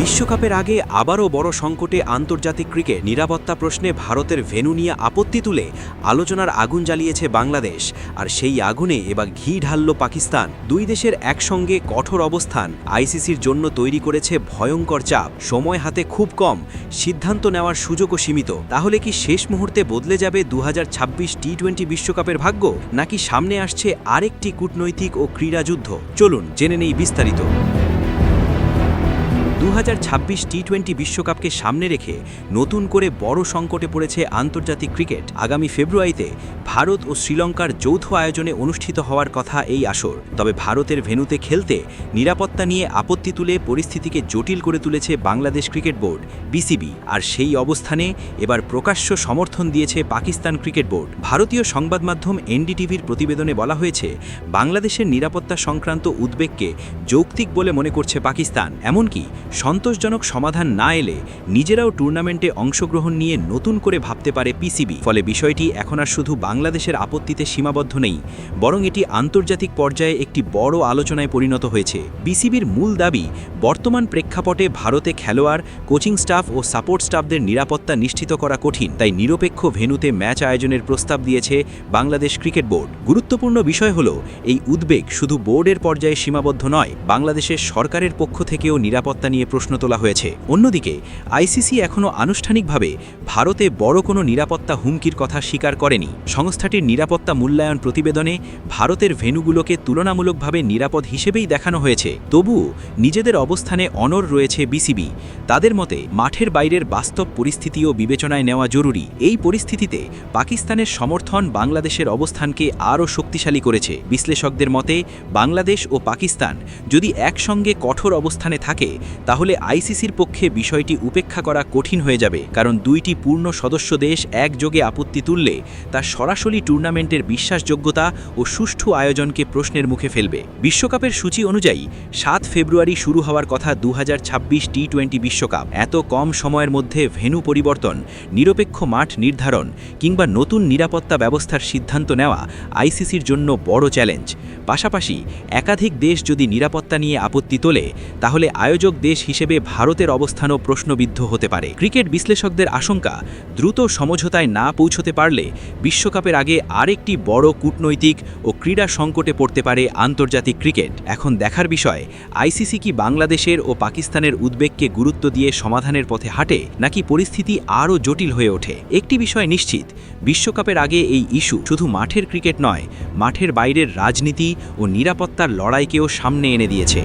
বিশ্বকাপের আগে আবারও বড় সংকটে আন্তর্জাতিক ক্রিকেট। নিরাপত্তা প্রশ্নে ভারতের ভেন্যু নিয়ে আপত্তি তুলে আলোচনার আগুন জ্বালিয়েছে বাংলাদেশ, আর সেই আগুনে এবার ঘি ঢালল পাকিস্তান। দুই দেশের একসঙ্গে কঠোর অবস্থান আইসিসির জন্য তৈরি করেছে ভয়ঙ্কর চাপ। সময় হাতে খুব কম, সিদ্ধান্ত নেওয়ার সুযোগও সীমিত। তাহলে কি শেষ মুহূর্তে বদলে যাবে 2026 টি-20 বিশ্বকাপের ভাগ্য, নাকি সামনে আসছে আরেকটি কূটনৈতিক ও ক্রীড়া যুদ্ধ? চলুন জেনে নেই বিস্তারিত। 2026 টি-20 বিশ্বকাপকে সামনে রেখে নতুন করে বড় সংকটে পড়েছে আন্তর্জাতিক ক্রিকেট। আগামী ফেব্রুয়ারিতে ভারত ও শ্রীলঙ্কার যৌথ আয়োজনে অনুষ্ঠিত হওয়ার কথা এই আসর। তবে ভারতের ভেন্যুতে খেলতে নিরাপত্তা নিয়ে আপত্তি তুলে পরিস্থিতিকে জটিল করে তুলেছে বাংলাদেশ ক্রিকেট বোর্ড বিসিবি। আর সেই অবস্থানে এবার প্রকাশ্য সমর্থন দিয়েছে পাকিস্তান ক্রিকেট বোর্ড। ভারতীয় সংবাদ মাধ্যম এনডিটিভির প্রতিবেদনে বলা হয়েছে, বাংলাদেশের নিরাপত্তা সংক্রান্ত উদ্বেগকে যৌক্তিক বলে মনে করছে পাকিস্তান। এমনকি সন্তোষজনক সমাধান না এলে নিজেরাও টুর্নামেন্টে অংশগ্রহণ নিয়ে নতুন করে ভাবতে পারে পিসিবি। ফলে বিষয়টি এখন আর শুধু বাংলাদেশের আপত্তিতে সীমাবদ্ধ নেই, বরং এটি আন্তর্জাতিক পর্যায়ে একটি বড় আলোচনায় পরিণত হয়েছে। বিসিবির মূল দাবি, বর্তমান প্রেক্ষাপটে ভারতে খেলোয়াড়, কোচিং স্টাফ ও সাপোর্ট স্টাফদের নিরাপত্তা নিশ্চিত করা কঠিন। তাই নিরপেক্ষ ভেন্যুতে ম্যাচ আয়োজনের প্রস্তাব দিয়েছে বাংলাদেশ ক্রিকেট বোর্ড। গুরুত্বপূর্ণ বিষয় হল, এই উদ্বেগ শুধু বোর্ডের পর্যায়ে সীমাবদ্ধ নয়, বাংলাদেশের সরকারের পক্ষ থেকেও নিরাপত্তা নিয়ে প্রশ্ন তোলা হয়েছে। অন্যদিকে আইসিসি এখনও আনুষ্ঠানিকভাবে ভারতে বড় কোনো নিরাপত্তা হুমকির কথা স্বীকার করেনি। সংস্থাটির নিরাপত্তা মূল্যায়ন প্রতিবেদনে ভারতের ভেন্যুগুলোকে তুলনামূলকভাবে নিরাপদ হিসেবেই দেখানো হয়েছে। তবুও নিজেদের অবস্থানে অনড় রয়েছে বিসিবি। তাদের মতে মাঠের বাইরের বাস্তব পরিস্থিতিও বিবেচনায় নেওয়া জরুরি। এই পরিস্থিতিতে পাকিস্তানের সমর্থন বাংলাদেশের অবস্থানকে আরও শক্তিশালী করেছে। বিশ্লেষকদের মতে বাংলাদেশ ও পাকিস্তান যদি একসঙ্গে কঠোর অবস্থানে থাকে, তাহলে আইসিসির পক্ষে বিষয়টি উপেক্ষা করা কঠিন হয়ে যাবে। কারণ দুইটি পূর্ণ সদস্য দেশ একযোগে আপত্তি তুললে তা সরাসরি টুর্নামেন্টের বিশ্বাসযোগ্যতা ও সুষ্ঠু আয়োজনকে প্রশ্নের মুখে ফেলবে। বিশ্বকাপের সূচি অনুযায়ী 7 ফেব্রুয়ারি শুরু হওয়ার কথা 2026 টি-20 বিশ্বকাপ। এত কম সময়ের মধ্যে ভেন্যু পরিবর্তন, নিরপেক্ষ মাঠ নির্ধারণ কিংবা নতুন নিরাপত্তা ব্যবস্থার সিদ্ধান্ত নেওয়া আইসিসির জন্য বড় চ্যালেঞ্জ। পাশাপাশি একাধিক দেশ যদি নিরাপত্তা নিয়ে আপত্তি তোলে, তাহলে আয়োজক দেশ হিসেবে ভারতের অবস্থানও প্রশ্নবিদ্ধ হতে পারে। ক্রিকেট বিশ্লেষকদের আশঙ্কা, দ্রুত সমঝোতায় না পৌঁছতে পারলে বিশ্বকাপের আগে আরেকটি বড় কূটনৈতিক ও ক্রীড়া সংকটে পড়তে পারে আন্তর্জাতিক ক্রিকেট। এখন দেখার বিষয়, আইসিসি কি বাংলাদেশের ও পাকিস্তানের উদ্বেগকে গুরুত্ব দিয়ে সমাধানের পথে হাঁটে, নাকি পরিস্থিতি আরও জটিল হয়ে ওঠে। একটি বিষয় নিশ্চিত, বিশ্বকাপের আগে এই ইস্যু শুধু মাঠের ক্রিকেট নয়, মাঠের বাইরের রাজনীতি ও নিরাপত্তার লড়াইকেও সামনে এনে দিয়েছে।